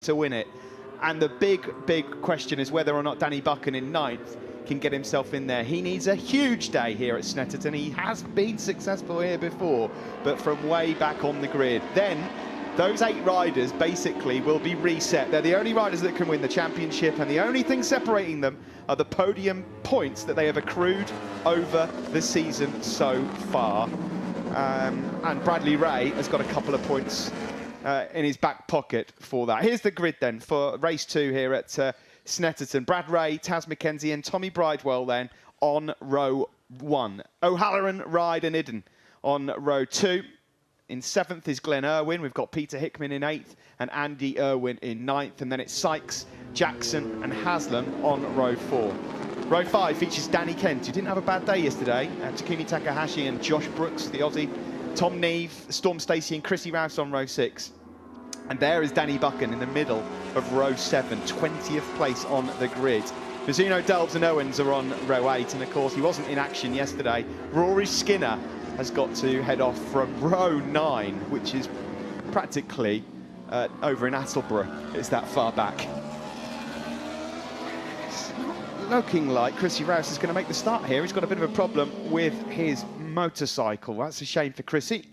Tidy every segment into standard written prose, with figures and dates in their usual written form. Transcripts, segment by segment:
to win it. And the big question is whether or not Danny Buchan in 9th can get himself in there. He needs a huge day here at Snetterton. He has been successful here before, but from way back on the grid. Then those 8 riders basically will be reset. They're the only riders that can win the championship, and the only thing separating them are the podium points that they have accrued over the season so far. And Bradley Ray has got a couple of points in his back pocket for that. Here's the grid then for race 2 here at Snetterton. Brad Ray, Taz McKenzie and Tommy Bridewell then on row 1. O'Halloran, Ride and Idden on row 2. In 7th is Glenn Irwin. We've got Peter Hickman in 8th and Andy Irwin in 9th. And then it's Sykes, Jackson and Haslam on row 4. Row 5 features Danny Kent, who didn't have a bad day yesterday. Takumi Takahashi and Josh Brooks, the Aussie. Tom Neve, Storm Stacey and Chrissy Rouse on row 6. And there is Danny Buchan in the middle of row 7, 20th place on the grid. Mizuno, Delbs and Owens are on row 8, and of course he wasn't in action yesterday. Rory Skinner has got to head off from row 9, which is practically over in Attleborough. It's that far back. It's looking like Chrissy Rouse is going to make the start here. He's got a bit of a problem with his motorcycle. That's a shame for Chrissy.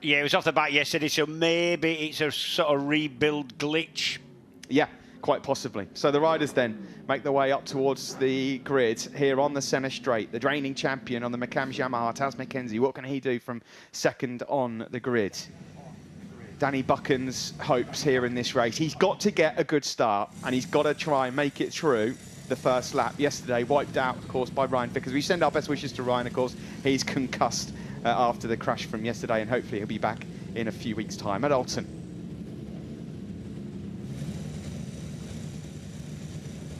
Yeah, it was off the back yesterday, so maybe it's a sort of rebuild glitch. Yeah, quite possibly. So the riders then make their way up towards the grid here on the centre straight. The reigning champion on the McCams Yamaha, Taz McKenzie. What can he do from 2nd on the grid? Danny Buchan's hopes here in this race. He's got to get a good start, and he's got to try and make it through the first lap. Yesterday, wiped out, of course, by Ryan Vickers. We send our best wishes to Ryan, of course. He's concussed after the crash from yesterday, and hopefully he'll be back in a few weeks' time at Alton.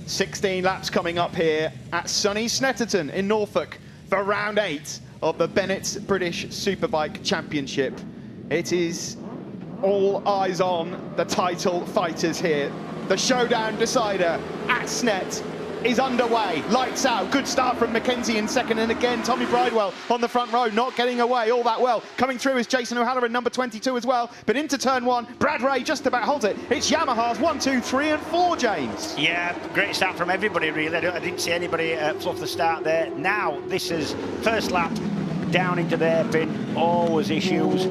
16 laps coming up here at sunny Snetterton in Norfolk for round 8 of the Bennett British Superbike Championship. It is all eyes on the title fighters here. The showdown decider at Snet is underway. Lights out. Good start from McKenzie in 2nd, and again Tommy Bridewell on the front row, not getting away all that well. Coming through is Jason O'Halloran, number 22 as well, but into turn 1, Brad Ray just about holds it. It's Yamaha's 1, 2, 3 and 4, James. Yeah, great start from everybody really. I didn't see anybody fluff the start there. Now this is first lap down into the hairpin, always issues.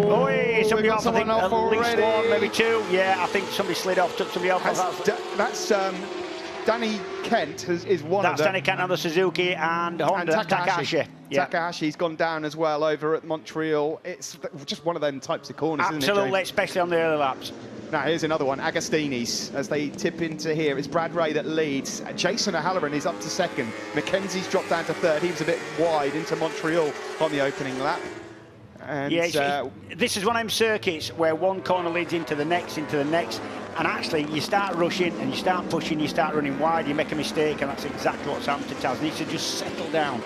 Oh, hey, somebody off, I think at least 1, maybe 2. Yeah, I think somebody slid off, took somebody off. That's Danny Kent is one of them. That's Danny Kent on the Suzuki and Honda. And Takahashi. Yeah. Takahashi's gone down as well over at Montreal. It's just one of them types of corners, absolutely, isn't it, James? Especially on the early laps. Now here's another one, Agostini's, as they tip into here. It's Brad Ray that leads. Jason O'Halloran is up to 2nd. McKenzie's dropped down to 3rd. He was a bit wide into Montreal on the opening lap. And yeah, this is one of them circuits where one corner leads into the next, and actually you start rushing and you start pushing, you start running wide, you make a mistake, and that's exactly what's happened to Taz. He needs to just settle down.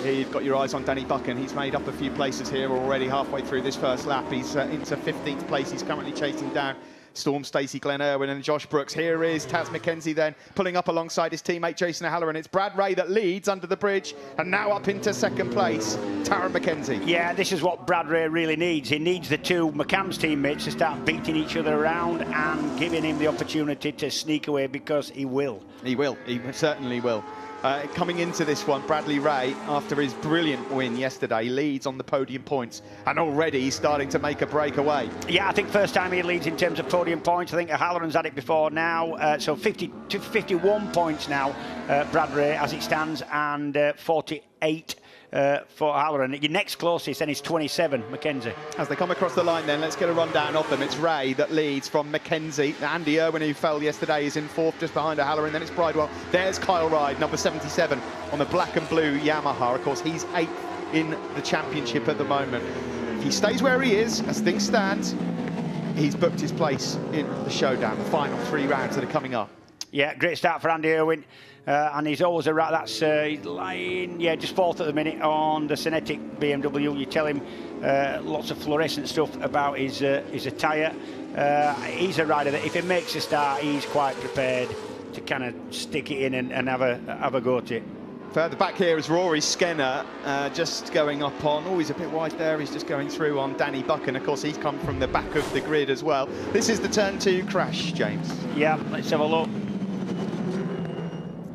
Here you've got your eyes on Danny Buchan. He's made up a few places here already halfway through this first lap. He's into 15th place. He's currently chasing down Storm Stacey, Glenn Irwin and Josh Brooks. Here is Taz McKenzie then pulling up alongside his teammate Jason O'Halloran. It's Brad Ray that leads under the bridge, and now up into 2nd place, Taron McKenzie. Yeah, this is what Brad Ray really needs. He needs the 2 McCams teammates to start beating each other around and giving him the opportunity to sneak away, because he will. He will, he certainly will. Coming into this one, Bradley Ray, after his brilliant win yesterday, leads on the podium points, and already he's starting to make a breakaway. Yeah, I think first time he leads in terms of podium points. I think O'Halloran's had it before now, so 51 points now, Brad Ray as it stands, and 48 for O'Halloran. Your next closest then is 27, McKenzie. As they come across the line then, let's get a rundown of them. It's Ray that leads from McKenzie. Andy Irwin, who fell yesterday, is in 4th just behind O'Halloran. Then it's Bridewell. There's Kyle Ride, number 77 on the black and blue Yamaha. Of course, he's 8th in the championship at the moment. If he stays where he is, as things stand, he's booked his place in the showdown, the final 3 rounds that are coming up. Yeah, great start for Andy Irwin. And he's always around. That's he's lying, yeah, just 4th at the minute on the Cinetic BMW. You tell him lots of fluorescent stuff about his attire. He's a rider that if he makes a start, he's quite prepared to kind of stick it in and have a go at it. Further back here is Rory Skinner, just going up on, oh, he's a bit wide there, he's just going through on Danny Buck, and of course he's come from the back of the grid as well. This is the turn 2 crash, James. Yeah, let's have a look.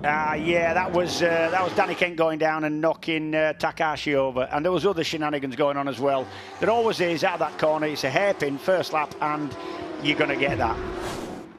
Yeah, that was Danny Kent going down and knocking Takahashi over, and there was other shenanigans going on as well. There always is out of that corner. It's a hairpin first lap, and you're going to get that.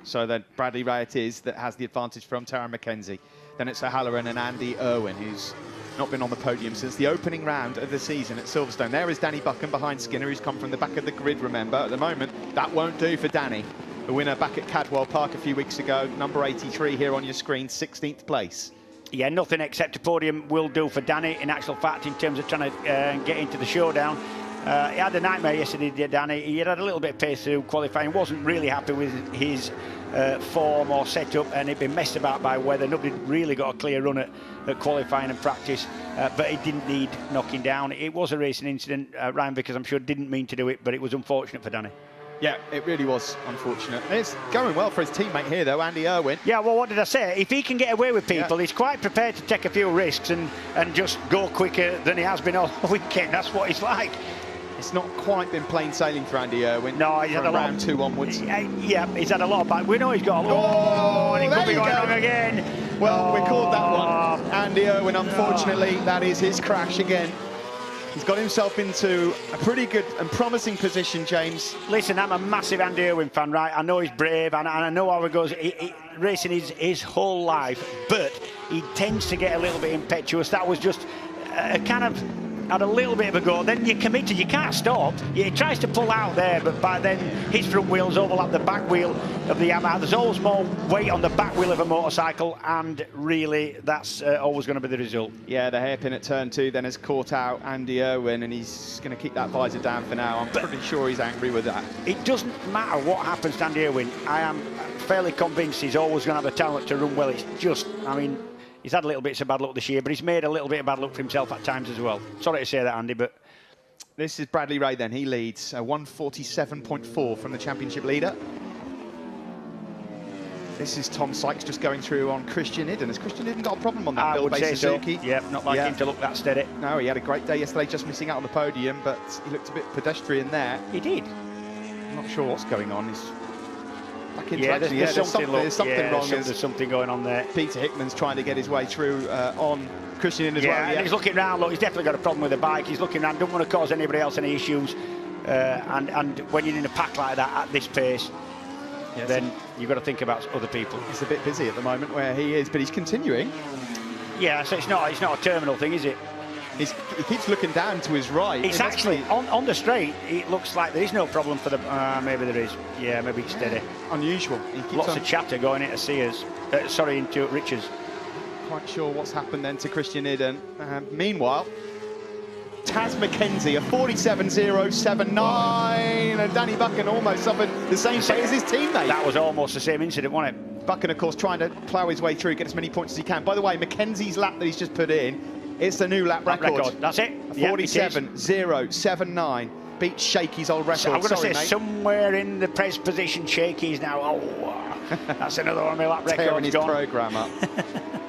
So then Bradley Ray it is that has the advantage from Tara McKenzie. Then it's O'Halloran and Andy Irwin, who's not been on the podium since the opening round of the season at Silverstone. There is Danny Buchan behind Skinner, who's come from the back of the grid, remember. At the moment, that won't do for Danny. The winner back at Cadwell Park a few weeks ago, number 83 here on your screen, 16th place. Yeah, nothing except a podium will do for Danny, in actual fact, in terms of trying to get into the showdown. He had a nightmare yesterday, did Danny. He had a little bit of pace through qualifying, wasn't really happy with his form or setup, and he'd been messed about by weather. Nobody really got a clear run at qualifying and practice, but he didn't need knocking down. It was a racing incident. Ryan Vickers, I'm sure, didn't mean to do it, but it was unfortunate for Danny. Yeah, it really was unfortunate. It's going well for his teammate here, though, Andy Irwin. Yeah, well, what did I say? If he can get away with people, he's quite prepared to take a few risks and just go quicker than he has been all weekend. That's what he's like. It's not quite been plain sailing for Andy Irwin. No, he's had a round 2 onwards. Yeah, he's had a lot of back. We know he's got a lot. And he could be going wrong again. Well, we called that one. Andy Irwin, unfortunately, that is his crash again. He's got himself into a pretty good and promising position, James. Listen, I'm a massive Andy Irwin fan, right? I know he's brave, and I know how he goes. Racing his whole life, but he tends to get a little bit impetuous. That was just a kind of had a little bit of a go, then you're committed, you can't stop. He tries to pull out there, but by then his front wheels overlap the back wheel of the Yamaha. There's always more weight on the back wheel of a motorcycle, and really that's always going to be the result. Yeah, the hairpin at turn 2 then has caught out Andy Irwin, and he's going to keep that visor down for now. I'm pretty sure he's angry with that. It doesn't matter what happens to Andy Irwin. I am fairly convinced he's always going to have the talent to run well. It's just, I mean, he's had a little bit of bad luck this year, but he's made a little bit of bad luck for himself at times as well. Sorry to say that, Andy, but... This is Bradley Ray then. He leads 147.4 from the championship leader. This is Tom Sykes just going through on Christian Idden. Has Christian Idden got a problem on that Bill-based Suzuki? So. Yeah, not like him to look that steady. No, he had a great day yesterday, just missing out on the podium, but he looked a bit pedestrian there. He did. I'm not sure what's going on. He's back into there's something wrong. There's something going on there. Peter Hickman's trying to get his way through on Christian Idden as well. And he's looking round. Look, he's definitely got a problem with the bike. He's looking around, don't want to cause anybody else any issues. And when you're in a pack like that at this pace, then you've got to think about other people. He's a bit busy at the moment where he is, but he's continuing. Yeah, so it's not a terminal thing, is it? He keeps looking down to his right. It's actually on the straight. It looks like there is no problem for the. Maybe there is. Yeah, maybe it's steady. Unusual. Lots of chatter going into Sears. Into Richards. Quite sure what's happened then to Christian Idden. Meanwhile, Taz McKenzie, a 47.079, and Danny Buchan almost suffered the same fate as his teammate. That was almost the same incident, wasn't it? Buchan, of course, trying to plough his way through, get as many points as he can. By the way, McKenzie's lap that he's just put in, it's the new lap record. That's it. 47.079. Beats Shaky's old record. So I'm going to say somewhere in the press position, Shaky's now. Oh, that's another one of my lap records. Tearing his programme up.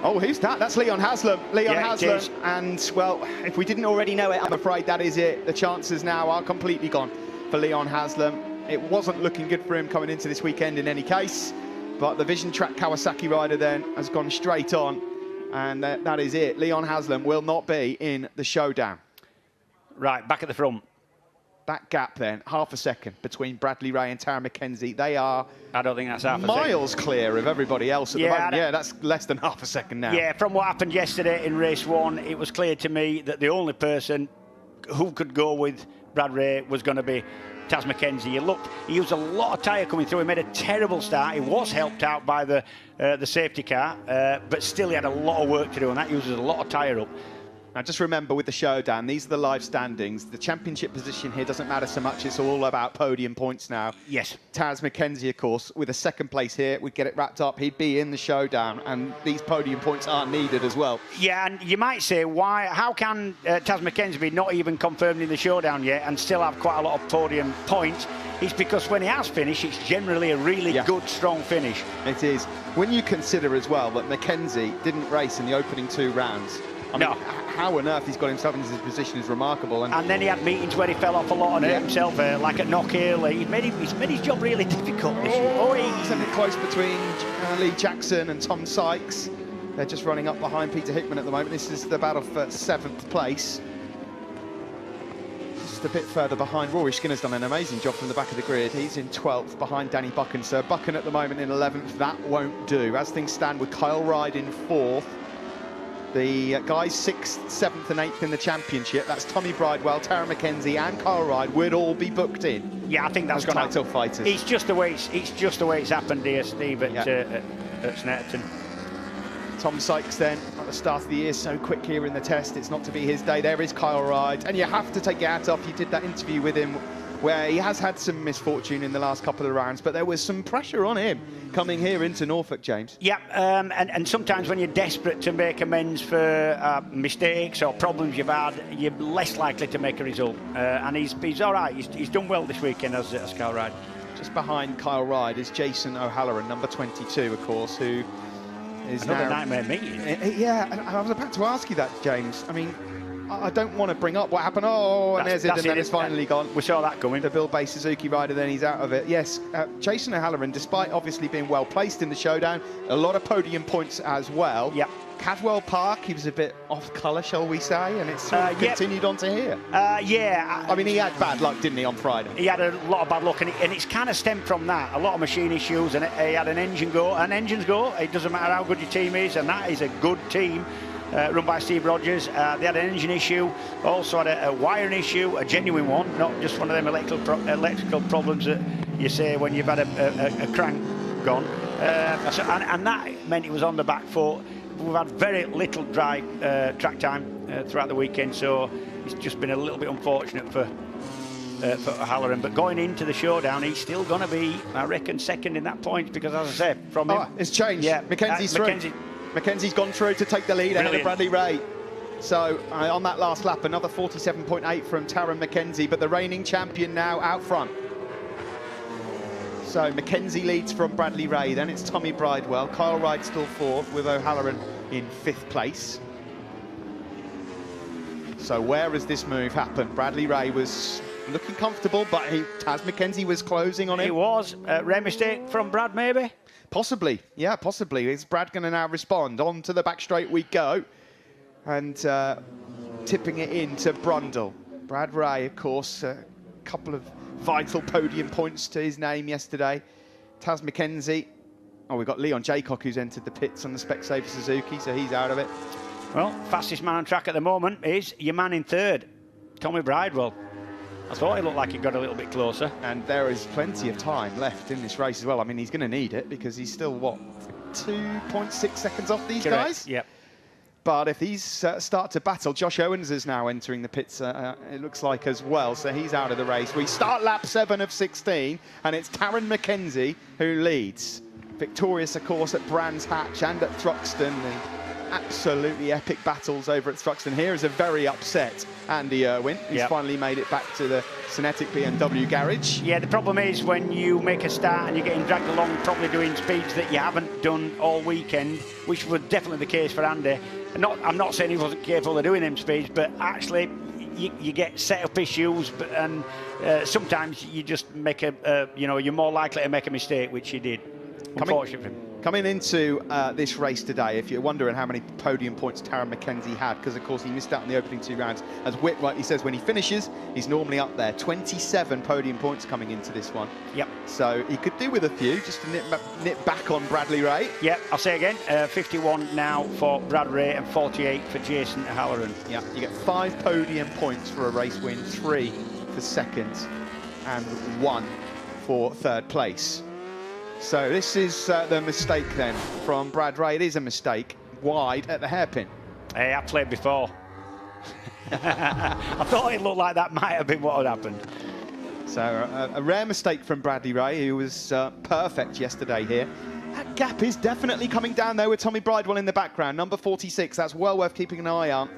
Oh, who's that? That's Leon Haslam. Leon Haslam. And, well, if we didn't already know it, I'm afraid that is it. The chances now are completely gone for Leon Haslam. It wasn't looking good for him coming into this weekend in any case. But the Vision Track Kawasaki rider then has gone straight on. And that is it. Leon Haslam will not be in the showdown. Right, back at the front. That gap then, half a second between Bradley Ray and Tara McKenzie. They are, I don't think that's half a miles second. Clear of everybody else at the moment. Yeah, that's less than half a second now. Yeah, from what happened yesterday in race 1, it was clear to me that the only person who could go with Brad Ray was going to be Taz McKenzie. He used a lot of tyre coming through. He made a terrible start. He was helped out by the safety car, but still he had a lot of work to do, and that uses a lot of tyre up. Now, just remember with the showdown, these are the live standings. The championship position here doesn't matter so much. It's all about podium points now. Yes. Taz McKenzie, of course, with a second place here, we'd get it wrapped up. He'd be in the showdown, and these podium points are needed as well. Yeah, and you might say, how can Taz McKenzie be not even confirmed in the showdown yet and still have quite a lot of podium points? It's because when he has finished, it's generally a really good, strong finish. It is. When you consider as well that McKenzie didn't race in the opening 2 rounds, I mean, how on earth he's got himself in this position is remarkable. And then he had meetings where he fell off a lot on himself, like at Knockhill. He's made his job really difficult this year. He's something close between Lee Jackson and Tom Sykes. They're just running up behind Peter Hickman at the moment. This is the battle for 7th place. Just a bit further behind. Rory Skinner's done an amazing job from the back of the grid. He's in 12th behind Danny Buchan. So Buchan at the moment in 11th. That won't do. As things stand with Kyle Ryde in 4th. The guys 6th, 7th and 8th in the championship. That's Tommy Bridewell, Tara McKenzie and Kyle Ryde would all be booked in. Yeah, I think that's title fighters. It's just the way it's happened here, Steve, at Snetterton. Tom Sykes then at the start of the year, so quick here in the test, it's not to be his day. There is Kyle Ryde, and you have to take your hat off. You did that interview with him where he has had some misfortune in the last couple of rounds, but there was some pressure on him coming here into Norfolk, James. Yeah, and sometimes when you're desperate to make amends for mistakes or problems you've had, you're less likely to make a result. And he's all right. He's done well this weekend as Kyle Ryde. Just behind Kyle Ryde is Jason O'Halloran, number 22, of course, who is another nightmare meeting. Yeah, I was about to ask you that, James. I mean, I don't want to bring up what happened. Oh, and there's it, and then it's finally gone. We saw that coming. The Bill Bay Suzuki rider, then he's out of it. Yes, Jason O'Halloran, despite obviously being well placed in the showdown, a lot of podium points as well. Yeah. Cadwell Park, he was a bit off colour, shall we say, and it's sort of continued on to here. I mean, he had bad luck, didn't he, on Friday? He had a lot of bad luck, and it's kind of stemmed from that. A lot of machine issues, and he had an engine go. And engines go. It doesn't matter how good your team is, and that is a good team. Run by Steve Rogers. They had an engine issue, also had a wiring issue, a genuine one, not just one of them electrical problems that you say when you've had a crank gone. And that meant it was on the back foot. We've had very little dry track time throughout the weekend, so it's just been a little bit unfortunate for O'Halloran. But going into the showdown, he's still going to be, I reckon, second in that point, because, as I said, from him... it's changed. Yeah, Mackenzie's through. Mackenzie's gone through to take the lead ahead of Bradley Ray. So on that last lap, another 47.8 from Taron McKenzie, but the reigning champion now out front. So McKenzie leads from Bradley Ray, then it's Tommy Bridewell. Kyle Ryde still 4th with O'Halloran in 5th place. So where has this move happened? Bradley Ray was looking comfortable, but Taz McKenzie was closing on him. It was. Rare mistake from Brad, maybe? Possibly, yeah, possibly. Is Brad going to now respond? On to the back straight we go. And tipping it into Brundle. Brad Ray, of course, a couple of vital podium points to his name yesterday. Taz McKenzie. Oh, we've got Leon Jaycock, who's entered the pits on the Specsavers Suzuki, so he's out of it. Well, fastest man on track at the moment is your man in 3rd, Tommy Bridewell. I thought he looked like he got a little bit closer. And there is plenty of time left in this race as well. I mean, he's going to need it because he's still, what, 2.6 seconds off these guys? Yep. But if these start to battle, Josh Owens is now entering the pits, it looks like, as well. So he's out of the race. We start lap 7 of 16, and it's Taron McKenzie who leads. Victorious, of course, at Brands Hatch and at Thruxton. Absolutely epic battles over at Thruxton. Here is a very upset Andy Irwin, who's finally made it back to the Synetic BMW garage. Yeah, the problem is when you make a start and you're getting dragged along, probably doing speeds that you haven't done all weekend, which was definitely the case for Andy. I'm not saying he wasn't capable of doing them speeds, but actually you get set-up issues, and sometimes you just make you're more likely to make a mistake, which he did. Unfortunately. Coming into this race today, if you're wondering how many podium points Taron McKenzie had, because of course he missed out in the opening 2 rounds, as Whit rightly says, when he finishes, he's normally up there. 27 podium points coming into this one. Yep. So he could do with a few, just to nip back on Bradley Ray. Yep, I'll say again, 51 now for Brad Ray and 48 for Jason O'Halloran. Yeah, you get 5 podium points for a race win, 3 for 2nd, and 1 for 3rd place. So this is the mistake then from Brad Ray. It is a mistake, wide at the hairpin. Hey, I played before. I thought it looked like that might have been what had happened. So a rare mistake from Bradley Ray, who was perfect yesterday here. That gap is definitely coming down though with Tommy Bridewell in the background, number 46. That's well worth keeping an eye on.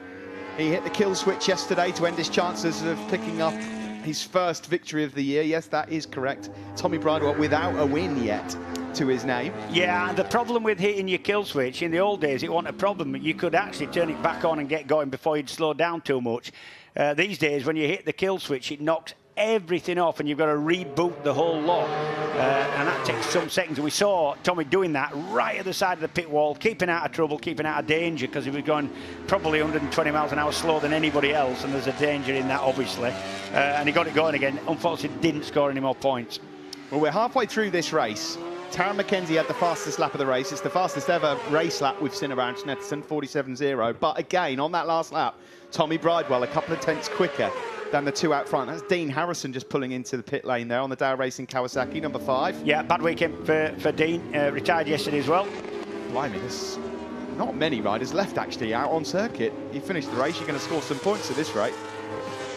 He hit the kill switch yesterday to end his chances of picking up his first victory of the year. Yes, that is correct. Tommy Bridewell without a win yet. to his name. Yeah, the problem with hitting your kill switch, in the old days, it wasn't a problem. You could actually turn it back on and get going before you'd slow down too much. These days, when you hit the kill switch, it knocks everything off and you've got to reboot the whole lot. And that takes some seconds. We saw Tommy doing that right at the side of the pit wall, keeping out of trouble, keeping out of danger, because he was going probably 120 miles an hour slower than anybody else, and there's a danger in that, obviously. And he got it going again. Unfortunately, didn't score any more points. Well, we're halfway through this race. Taron McKenzie had the fastest lap of the race. It's the fastest ever race lap we've seen around Snetterton, 47.0. But again, on that last lap, Tommy Bridewell a couple of tenths quicker than the two out front. That's Dean Harrison just pulling into the pit lane there on the Dow Racing Kawasaki, number 5. Yeah, bad weekend for Dean. Retired yesterday as well. Blimey, there's not many riders left actually out on circuit. You finish the race, you're going to score some points at this rate.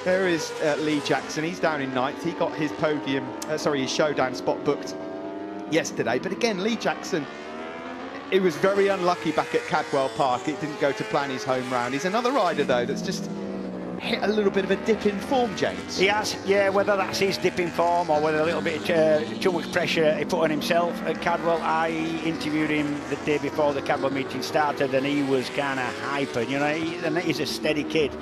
There is Lee Jackson. He's down in 9th. He got his his showdown spot booked yesterday. But again, Lee Jackson, it was very unlucky back at Cadwell Park. It didn't go to plan his home round. He's another rider, though, that's just hit a little bit of a dip in form, James. He has, yeah, whether that's his dip in form or whether a little bit too much pressure he put on himself at Cadwell. I interviewed him the day before the Cadwell meeting started and he was kind of hyper, you know, he's a steady kid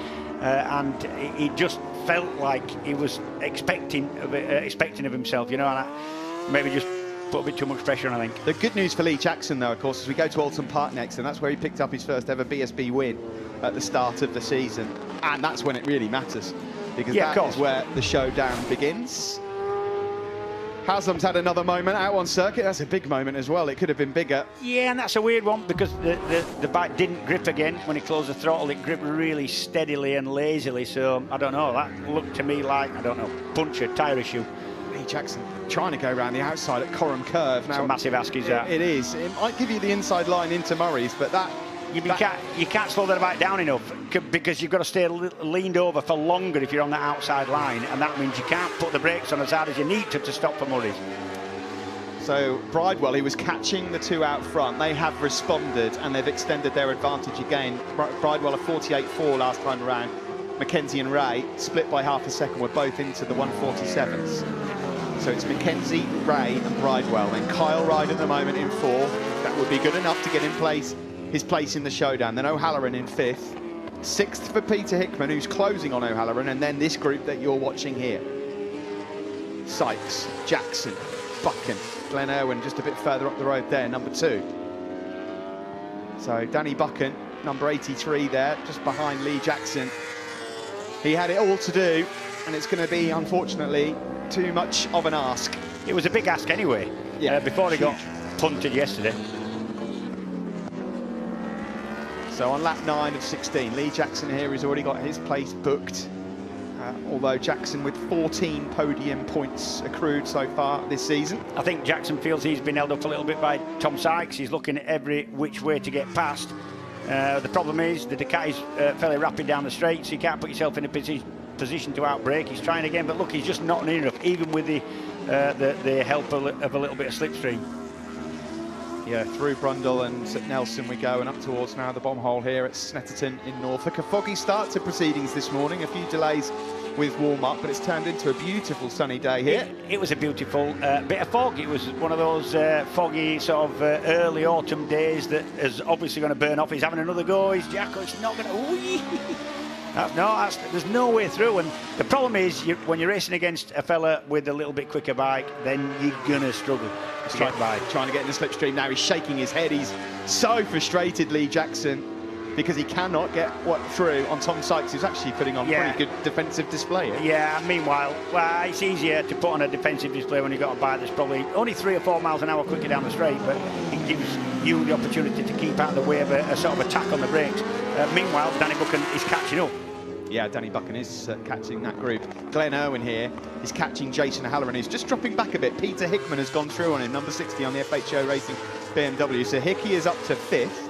and he just felt like he was expecting of himself, you know, and maybe just put a bit too much pressure on, I think. The good news for Lee Jackson, though, of course, is we go to Alton Park next, and that's where he picked up his first ever BSB win at the start of the season. And that's when it really matters, because that is where the showdown begins. Haslam's had another moment out on circuit. That's a big moment as well. It could have been bigger. Yeah, and that's a weird one, because the bike didn't grip again when he closed the throttle. It gripped really steadily and lazily, so I don't know. That looked to me like, I don't know, puncture, tyre issue. Lee Jackson trying to go around the outside at Coram Curve. Now, it's a massive ask, is that? It is. It might give you the inside line into Murray's, but that... You can't slow that bike down enough, because you've got to stay leaned over for longer if you're on the outside line, and that means you can't put the brakes on as hard as you need to stop for Murray's. So Bridewell, he was catching the two out front. They have responded and they've extended their advantage again. Bridewell a 48.4 last time around. McKenzie and Ray, split by half a second, were both into the 147s. So it's McKenzie, Ray and Bridewell. And Kyle Ryde at the moment in 4. That would be good enough to get in his place in the showdown. Then O'Halloran in 5th. 6th for Peter Hickman, who's closing on O'Halloran. And then this group that you're watching here. Sykes, Jackson, Buchan, Glenn Irwin just a bit further up the road there, number 2. So Danny Buchan, number 83 there, just behind Lee Jackson. He had it all to do, and it's going to be, unfortunately, too much of an ask. It was a big ask anyway, before he got punted yesterday. So on lap 9 of 16, Lee Jackson here has already got his place booked. Although Jackson with 14 podium points accrued so far this season. I think Jackson feels he's been held up a little bit by Tom Sykes. He's looking at every which way to get past. The problem is the Ducati's fairly rapid down the straight, so you can't put yourself in a position to outbrake. He's trying again, but look, he's just not near enough, even with the help of a little bit of slipstream. Yeah, through Brundle and St Nelson we go, and up towards now the bomb hole here at Snetterton in Norfolk. A foggy start to proceedings this morning, a few delays with warm-up, but it's turned into a beautiful sunny day here. It was a beautiful bit of fog. It was one of those foggy sort of early autumn days that is obviously going to burn off. He's having another go. He's Jacko. It's not going to... there's no way through. And the problem is, when you're racing against a fella with a little bit quicker bike, then you're going to struggle to get by. Trying to get in the slipstream now. He's shaking his head. He's so frustrated, Lee Jackson, because he cannot get through on Tom Sykes, who's actually putting on pretty good defensive display here. Yeah, meanwhile, it's easier to put on a defensive display when you've got a bike that's probably only 3 or 4 miles an hour quicker down the straight, but it gives you the opportunity to keep out of the way of a sort of attack on the brakes. Meanwhile, Danny Buchan is catching up. Yeah, Danny Buchan is catching that group. Glenn Irwin here is catching Jason O'Halloran, who's just dropping back a bit. Peter Hickman has gone through on him, number 60 on the FHO Racing BMW. So Hickey is up to 5th.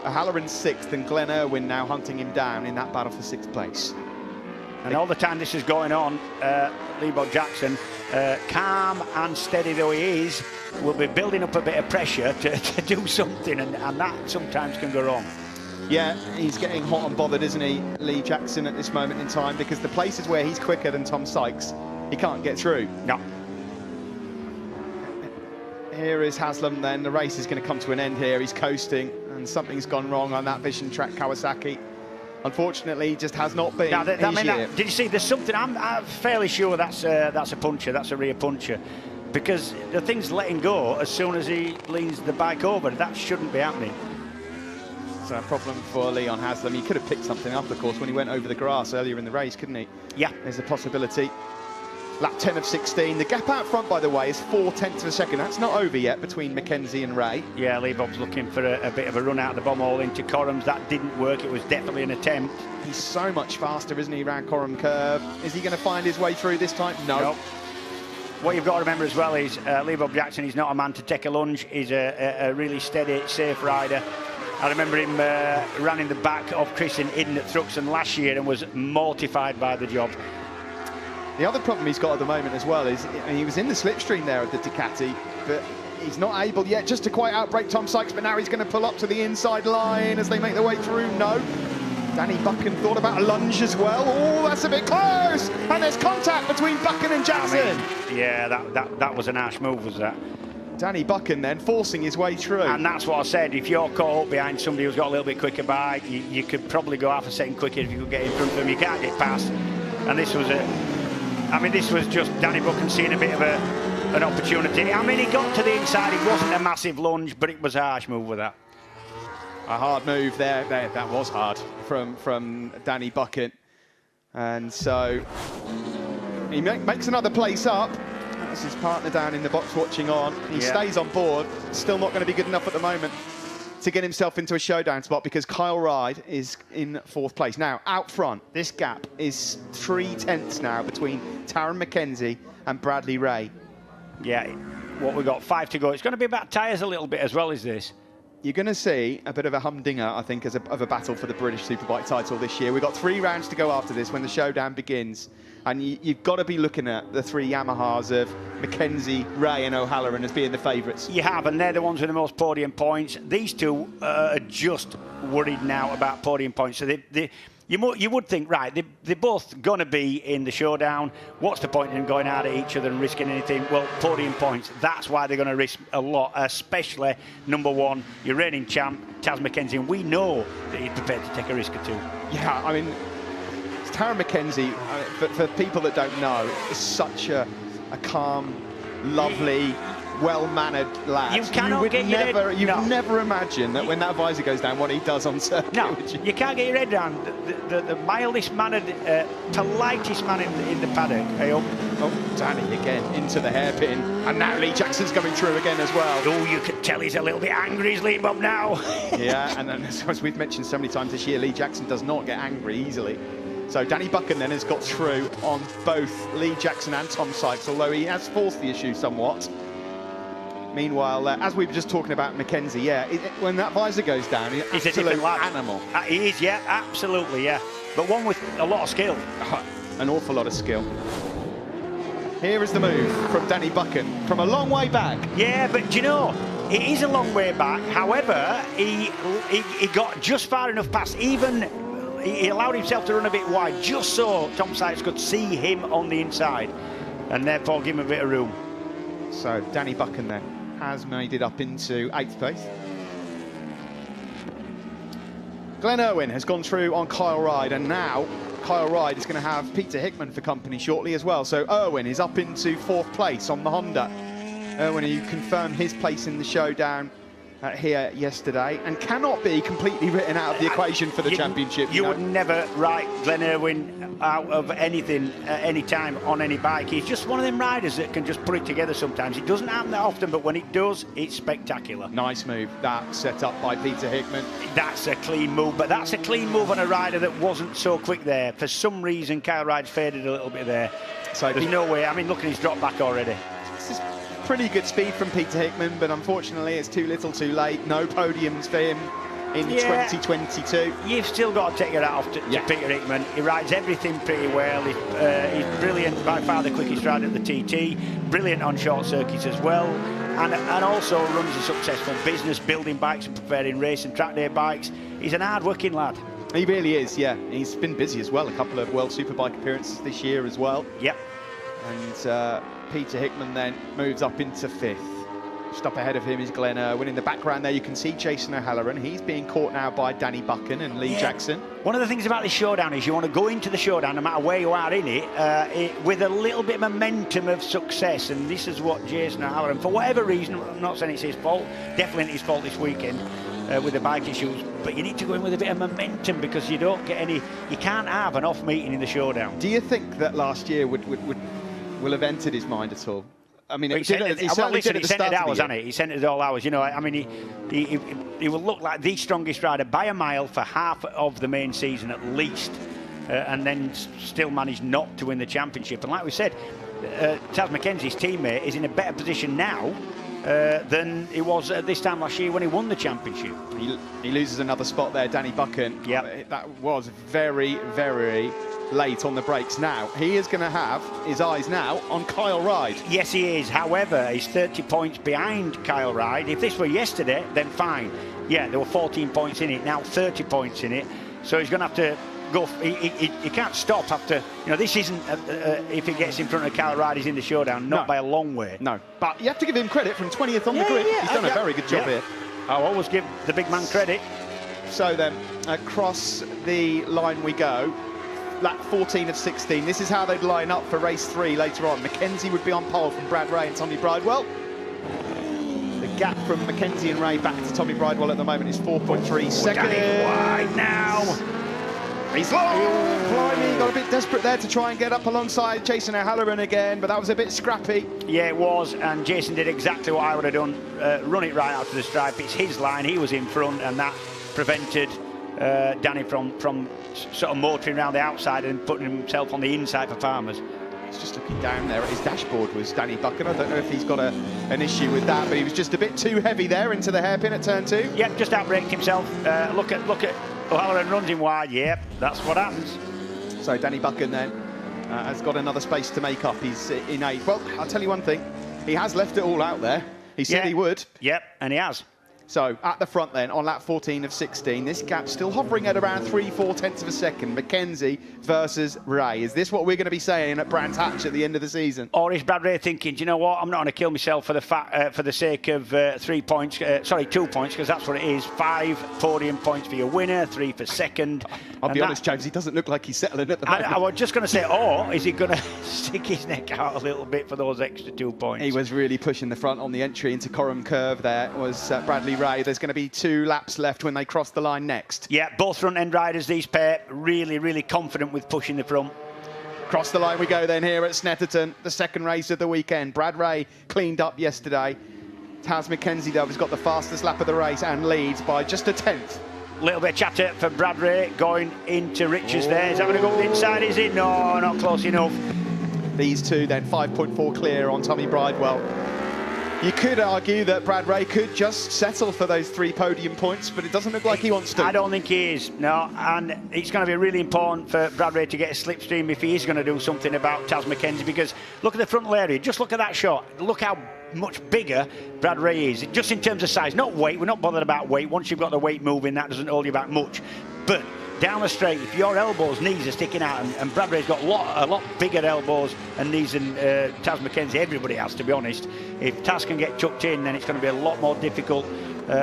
O'Halloran's 6th, and Glenn Irwin now hunting him down in that battle for 6th place. And all the time this is going on, Leebo Jackson, calm and steady though he is, will be building up a bit of pressure to do something, and that sometimes can go wrong. Yeah, he's getting hot and bothered, isn't he, Lee Jackson, at this moment in time, because the places where he's quicker than Tom Sykes, he can't get through. No. Here is Haslam then. The race is going to come to an end here. He's coasting, and something's gone wrong on that Vision Track Kawasaki. Unfortunately, he just has not been his year. Did you see, there's something, I'm fairly sure that's a puncher, that's a rear puncher. Because the thing's letting go as soon as he leans the bike over. That shouldn't be happening. It's a problem for Leon Haslam. He could have picked something up, of course, when he went over the grass earlier in the race, couldn't he? Yeah. There's a possibility. Lap 10 of 16. The gap out front, by the way, is 0.4 of a second. That's not over yet between Mackenzie and Ray. Yeah, Lee Bob's looking for a bit of a run out of the bomb hole into Corrams. That didn't work. It was definitely an attempt. He's so much faster, isn't he, around Corram Curve? Is he going to find his way through this time? No. Nope. What you've got to remember as well is Lee Bob Jackson is not a man to take a lunge. He's a really steady, safe rider. I remember him ran in the back of Chris and Iden at Thruxton last year and was mortified by the job. The other problem he's got at the moment as well is he was in the slipstream there at the Ducati, but he's not able yet just to quite outbrake Tom Sykes, but now he's going to pull up to the inside line as they make their way through. No. Danny Buchan thought about a lunge as well. Oh, that's a bit close! And there's contact between Buchan and Jackson. I mean, yeah, that was an harsh move, was that? Danny Buchan then forcing his way through. And that's what I said, if you're caught up behind somebody who's got a little bit quicker bike, you could probably go half a second quicker if you could get in front of them. You can't get past. And this was this was just Danny Buchan seeing a bit of an opportunity. I mean, he got to the inside. It wasn't a massive lunge, but it was a harsh move with that. A hard move there. That was hard from Danny Buchan. And so he makes another place up. That's his partner down in the box watching on. He stays on board. Still not going to be good enough at the moment to get himself into a showdown spot because Kyle Ryde is in 4th place. Now, out front, this gap is 3/10 now between Taron Mackenzie and Bradley Ray. Yeah, what we've got 5 to go. It's going to be about tyres a little bit as well as this. You're going to see a bit of a humdinger, I think, of a battle for the British Superbike title this year. We've got 3 rounds to go after this when the showdown begins. And you've got to be looking at the 3 Yamahas of Mackenzie, Ray and O'Halloran as being the favourites. You have, and they're the ones with the most podium points. These two are just worried now about podium points. So you would think, right, they're both going to be in the showdown. What's the point in going out at each other and risking anything? Well, podium points, that's why they're going to risk a lot, especially number 1, your reigning champ, Taz Mackenzie, and we know that he's prepared to take a risk or 2. Yeah, I mean, Taron Mackenzie, for people that don't know, is such a calm, lovely, well-mannered lad. You would never imagine that when that visor goes down, what he does on circuit. No, you can't get your head around the mildest mannered, politest man in the paddock. Hey, oh, Danny again into the hairpin, and now Lee Jackson's coming through again as well. Oh, you could tell he's a little bit angry, is Lee Bob now? Yeah, and as we've mentioned so many times this year, Lee Jackson does not get angry easily. So Danny Buchan then has got through on both Lee Jackson and Tom Sykes, although he has forced the issue somewhat. Meanwhile, as we were just talking about Mackenzie, when that visor goes down, he's an absolute animal. He is, yeah, absolutely, yeah. But one with a lot of skill. An awful lot of skill. Here is the move from Danny Buchan from a long way back. Yeah, but do you know, it is a long way back. However, he got just far enough past, he allowed himself to run a bit wide, just so Tom Sykes could see him on the inside, and therefore give him a bit of room. So Danny Buchan then has made it up into 8th place. Glenn Irwin has gone through on Kyle Ryde, and now Kyle Ryde is going to have Peter Hickman for company shortly as well. So Irwin is up into 4th place on the Honda. Irwin, who confirmed his place in the showdown here yesterday, and cannot be completely written out of the equation for the championship. You would never write Glenn Irwin out of anything at any time on any bike. He's just one of them riders that can just put it together sometimes. It doesn't happen that often, but when it does, it's spectacular. Nice move. That set up by Peter Hickman. That's a clean move, but that's a clean move on a rider that wasn't so quick there. For some reason, Kyle Ryde's faded a little bit there. So there's no way. I mean, look at his drop back already. This is pretty good speed from Peter Hickman, but unfortunately it's too little too late. No podiums for him in 2022. You've still got to take your hat off to Peter Hickman. He rides everything pretty well. He's brilliant, by far the quickest rider at the TT, brilliant on short circuits as well, and also runs a successful business building bikes and preparing race and track day bikes. He's an hard-working lad. He really is, yeah. He's been busy as well, a couple of World Superbike appearances this year as well. Yep. And Peter Hickman then moves up into 5th. Just up ahead of him is Glenn Irwin. In the background there you can see Jason O'Halloran. He's being caught now by Danny Buchan and Lee Jackson. One of the things about this showdown is you want to go into the showdown, no matter where you are in it, with a little bit of momentum of success, and this is what Jason O'Halloran, for whatever reason, I'm not saying it's his fault, definitely his fault this weekend with the bike issues, but you need to go in with a bit of momentum because you don't get any, you can't have an off meeting in the showdown. Do you think that last year will have entered his mind at all? I mean, he sent it hours, hasn't he? He sent it all hours. You know, I mean, he will look like the strongest rider by a mile for half of the main season at least, and then still managed not to win the championship. And like we said, Taz Mackenzie's teammate is in a better position now than he was at this time last year when he won the championship. He loses another spot there, Danny Buchan. Yeah, that was very, very late on the brakes. Now he is going to have his eyes now on Kyle Ryde. Yes, he is. However, he's 30 points behind Kyle Ryde. If this were yesterday, then fine. Yeah, there were 14 points in it, now 30 points in it. So he's going to have to go. He can't stop after. You know, this isn't. If he gets in front of Kyle Ryde, he's in the showdown, not by a long way. No, but you have to give him credit from 20th on the grid. He's done a very good job here. I'll always give the big man credit. So then, across the line we go. Lap 14 of 16. This is how they'd line up for race 3 later on. Mackenzie would be on pole from Brad Ray and Tommy Bridewell. The gap from Mackenzie and Ray back to Tommy Bridewell at the moment is 4.3 seconds. Wide now. He's blimey, got a bit desperate there to try and get up alongside Jason O'Halloran again, but that was a bit scrappy. Yeah, it was, and Jason did exactly what I would have done. Run it right out to the stripe. It's his line. He was in front, and that prevented Danny from sort of motoring around the outside and putting himself on the inside for Farmers. He's just looking down there at his dashboard was Danny Buchan. I don't know if he's got an issue with that, but he was just a bit too heavy there into the hairpin at turn 2. Yep, just outbraked himself. Look at O'Halloran runs him wide. Yep, that's what happens. So Danny Buchan then has got another space to make up. He's in 8th. Well, I'll tell you one thing. He has left it all out there. He said he would. Yep, and he has. So at the front then, on lap 14 of 16, this gap still hovering at around 3/4 tenths of a second. Mackenzie versus Ray. Is this what we're going to be saying at Brands Hatch at the end of the season? Or is Brad Ray thinking, do you know what, I'm not going to kill myself for the sake of 2 points, because that's what it is. 5 podium points for your winner, 3 for second. I'll be honest, James, he doesn't look like he's settling at the moment. I was just going to say, or is he going to stick his neck out a little bit for those extra 2 points? He was really pushing the front on the entry into Coram Curve there, was Bradley Ray. There's going to be 2 laps left when they cross the line next. Yeah, both front-end riders, these pair, really, really confident with pushing the front. Cross the line we go then here at Snetterton, the second race of the weekend. Brad Ray cleaned up yesterday. Taz Mackenzie, though, has got the fastest lap of the race and leads by just a tenth. Little bit of chatter for Brad Ray going into Richards there. Is that going to go up the inside, is it? No, not close enough. These two then 5.4 clear on Tommy Bridewell. You could argue that Brad Ray could just settle for those 3 podium points, but it doesn't look like he wants to. I don't think he is, no. And it's going to be really important for Brad Ray to get a slipstream if he is going to do something about Taz Mackenzie, because look at the frontal area. Just look at that shot. Look how much bigger Brad Ray is, just in terms of size. Not weight. We're not bothered about weight. Once you've got the weight moving, that doesn't hold you back much. But down the straight, if your elbows, knees are sticking out, and Brad Ray's got a lot bigger elbows and knees than Taz Mackenzie, everybody has, to be honest. If Taz can get chucked in, then it's going to be a lot more difficult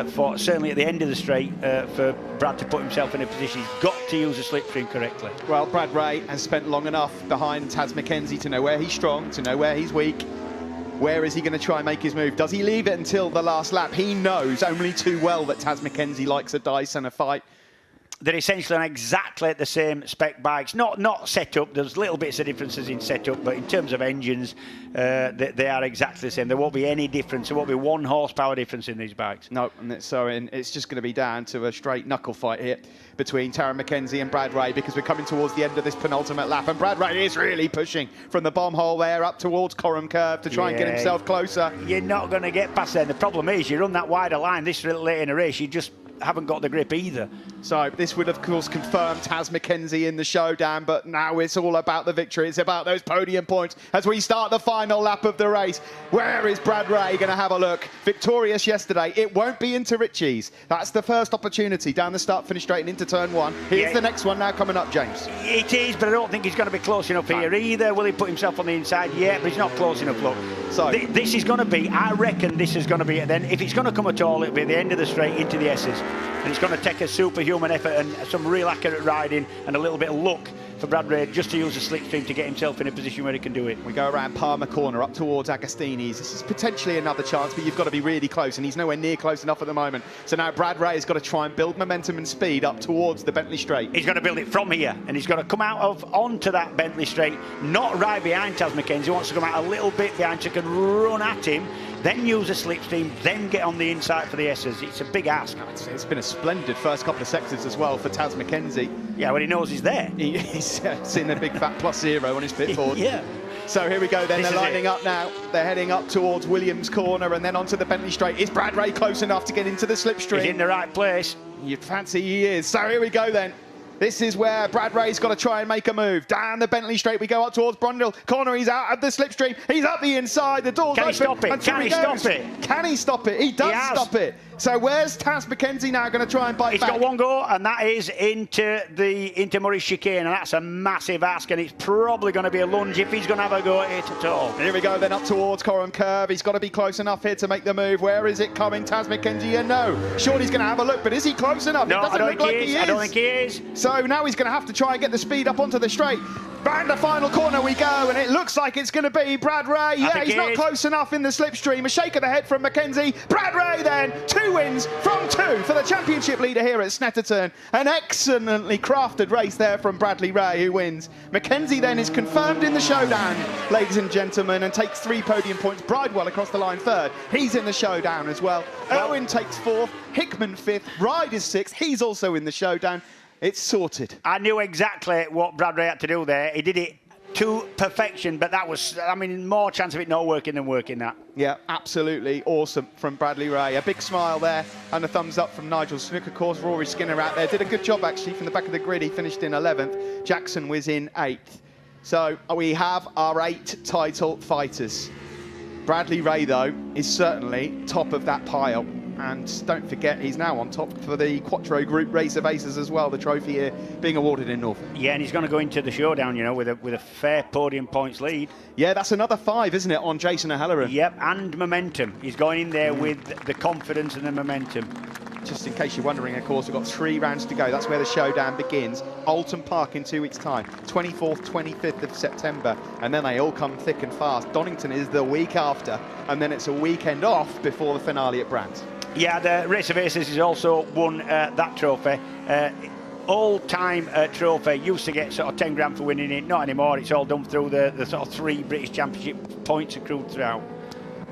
for, certainly at the end of the straight, for Brad to put himself in a position. He's got to use the slipstream correctly. Well, Brad Ray has spent long enough behind Taz Mackenzie to know where he's strong, to know where he's weak. Where is he going to try and make his move? Does he leave it until the last lap? He knows only too well that Taz Mackenzie likes a dice and a fight. They're essentially on exactly the same spec bikes. Not setup. There's little bits of differences in setup, but in terms of engines, they are exactly the same. There won't be any difference. There won't be 1 horsepower difference in these bikes. No, and it's just going to be down to a straight knuckle fight here between Tara Mackenzie and Brad Ray, because we're coming towards the end of this penultimate lap, and Brad Ray is really pushing from the bomb hole there up towards Coram Curve to try and get himself closer. You're not going to get past there. The problem is, you run that wider line this late in a race, you just haven't got the grip either. So this would, of course, confirm Taz McKenzie in the showdown, but now it's all about the victory. It's about those podium points as we start the final lap of the race. Where is Brad Ray going to have a look? Victorious yesterday. It won't be into Ritchie's. That's the first opportunity down the start-finish straight and into turn 1. Here's the next one now coming up, James. It is, but I don't think he's going to be close enough here either. Will he put himself on the inside? Yeah, but he's not close enough, look. So this is going to be, I reckon this is going to be, then if it's going to come at all, it'll be at the end of the straight into the S's. And it's going to take a superhuman effort and some real accurate riding and a little bit of luck for Brad Ray just to use the slipstream to get himself in a position where he can do it. We go around Palmer Corner up towards Agostini's. This is potentially another chance, but you've got to be really close, and he's nowhere near close enough at the moment. So now Brad Ray has got to try and build momentum and speed up towards the Bentley Straight. He's got to build it from here, and he's got to come out onto that Bentley Straight, not right behind Taz McKenzie. He wants to come out a little bit behind so he can run at him, then use a slipstream, then get on the inside for the S's. It's a big ask. It's been a splendid first couple of sectors as well for Taz McKenzie. Yeah, well, he knows he's there. He's seen the big fat +0 on his pit board. Yeah. So here we go then, they're lining up now. They're heading up towards Williams Corner and then onto the Bentley Straight. Is Brad Ray close enough to get into the slipstream? He's in the right place. You'd fancy he is. So here we go then. This is where Brad Ray's got to try and make a move. Down the Bentley Straight, we go up towards Brundle Corner. He's out at the slipstream. He's up the inside. The door's open. Can he stop it? Can he stop it? Can he stop it? He does stop it. So where's Taz McKenzie now going to try and bite back? He's got one go, and that is into Murray's chicane, and that's a massive ask, and it's probably going to be a lunge if he's going to have a go at it at all. Here we go then up towards Coram Curve. He's got to be close enough here to make the move. Where is it coming? Taz McKenzie? Yeah, no. Surely he's going to have a look, but is he close enough? No, it doesn't look like he is. I don't think he is. So now he's going to have to try and get the speed up onto the straight. Round the final corner we go, and it looks like it's going to be Brad Ray. Yeah, he's not close enough in the slipstream. A shake of the head from McKenzie. Brad Ray then, 2 wins from 2 for the championship leader here at Snetterton. An excellently crafted race there from Bradley Ray, who wins. McKenzie then is confirmed in the showdown, ladies and gentlemen, and takes 3 podium points. Bridewell across the line 3rd. He's in the showdown as well. Irwin takes 4th. Hickman 5th. Ride is 6th. He's also in the showdown. It's sorted. I knew exactly what Brad Ray had to do there. He did it to perfection, but that was, I mean, more chance of it not working than working that. Yeah, absolutely awesome from Bradley Ray. A big smile there and a thumbs up from Nigel Snook, of course. Rory Skinner out there. Did a good job, actually, from the back of the grid. He finished in 11th. Jackson was in 8th. So we have our 8 title fighters. Bradley Ray, though, is certainly top of that pile. And don't forget, he's now on top for the Quattro Group Race of Aces as well, the trophy here being awarded in Norfolk. Yeah, and he's going to go into the showdown, you know, with a fair podium points lead. Yeah, that's another 5, isn't it, on Jason O'Halloran? Yep, and momentum. He's going in there with the confidence and the momentum. Just in case you're wondering, of course, we've got 3 rounds to go. That's where the showdown begins. Alton Park in 2 weeks' time, 24th, 25th of September. And then they all come thick and fast. Donington is the week after, and then it's a weekend off before the finale at Brands. Yeah, the Race of Aces has also won that trophy. All-time trophy. Used to get sort of 10 grand for winning it. Not anymore. It's all done through the sort of 3 British Championship points accrued throughout.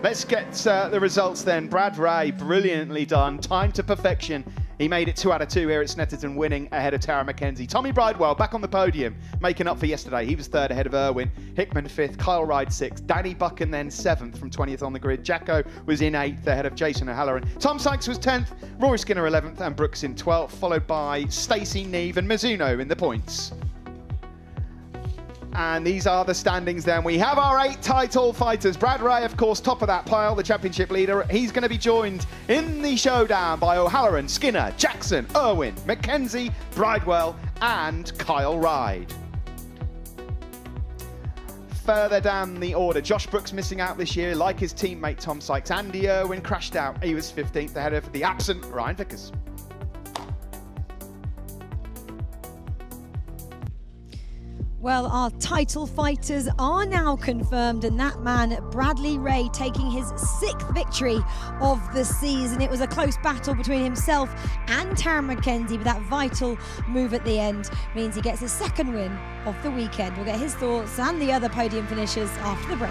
Let's get the results then. Brad Ray, brilliantly done. Time to perfection. He made it 2 out of 2 here at Snetterton, winning ahead of Tara McKenzie. Tommy Bridewell back on the podium, making up for yesterday. He was 3rd ahead of Irwin. Hickman 5th, Kyle Ride 6th. Danny Buchan then 7th from 20th on the grid. Jacko was in 8th ahead of Jason O'Halloran. Tom Sykes was 10th, Rory Skinner 11th, and Brooks in 12th, followed by Stacey, Neve and Mizuno in the points. And these are the standings then. We have our 8 title fighters. Brad Ray, of course, top of that pile, the championship leader. He's going to be joined in the showdown by O'Halloran, Skinner, Jackson, Irwin, McKenzie, Bridewell and Kyle Ride. Further down the order, Josh Brooks missing out this year, like his teammate Tom Sykes. Andy Irwin crashed out. He was 15th ahead of the absent Ryan Vickers. Well, our title fighters are now confirmed, and that man, Bradley Ray, taking his 6th victory of the season. It was a close battle between himself and Tara McKenzie, but that vital move at the end means he gets his 2nd win of the weekend. We'll get his thoughts and the other podium finishers after the break.